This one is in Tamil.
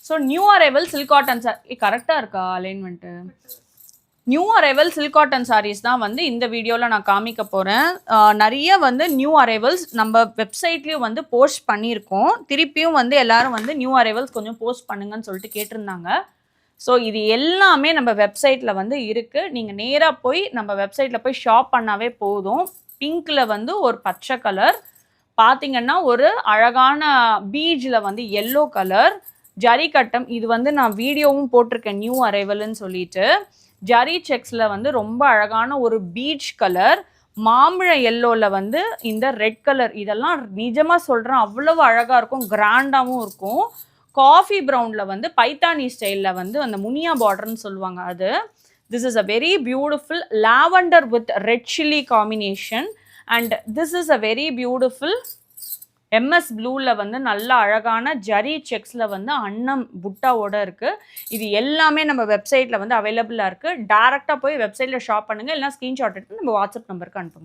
So new arrival silk cotton sari கரெக்டாக இருக்கா alignment? New arrival silk cotton saris தான் வந்து இந்த வீடியோவில் நான் காமிக்க போகிறேன். நிறைய வந்து நியூ அரைவல்ஸ் நம்ம வெப்சைட்லேயும் வந்து போஸ்ட் பண்ணியிருக்கோம். திருப்பியும் வந்து எல்லாரும் வந்து நியூ அரைவல்ஸ் கொஞ்சம் போஸ்ட் பண்ணுங்கன்னு சொல்லிட்டு கேட்டிருந்தாங்க. ஸோ இது எல்லாமே நம்ம வெப்சைட்டில் வந்து இருக்குது. நீங்கள் நேராக போய் நம்ம வெப்சைட்டில் போய் ஷாப் பண்ணாவே போதும். பிங்க்கில் வந்து ஒரு பச்சை கலர், பார்த்தீங்கன்னா ஒரு அழகான பீஜில் வந்து எல்லோ கலர், ஜரி கட்டம். இது வந்து நான் வீடியோவும் போட்டிருக்கேன் நியூ அரைவல்னு சொல்லிட்டு. ஜரி செக்ஸில் வந்து ரொம்ப அழகான ஒரு பீச் கலர், மாம்பழ எல்லோவில் வந்து இந்த ரெட் கலர். இதெல்லாம் நிஜமாக சொல்கிறேன் அவ்வளவு அழகாக இருக்கும், கிராண்டாகவும் இருக்கும். காஃபி ப்ரௌனில் வந்து பைத்தானி ஸ்டைலில் வந்து அந்த முனியா பார்டர்னு சொல்லுவாங்க அது. This is a very beautiful lavender with red chilli combination. And this is a very beautiful MS ப்ளூவில் வந்து நல்ல அழகான ஜரி செக்ஸில் வந்து அன்னம் புட்டாவோட இருக்குது. இது எல்லாமே நம்ம வெப்சைட்டில் வந்து அவைலபிளாக இருக்குது. டேரெக்டாக போய் வெப்சைட்டில் ஷாப் பண்ணுங்கள், இல்லைனா ஸ்க்ரீன்ஷாட் எடுத்து நம்ம வாட்ஸ்அப் நம்பருக்கு அனுப்புங்க.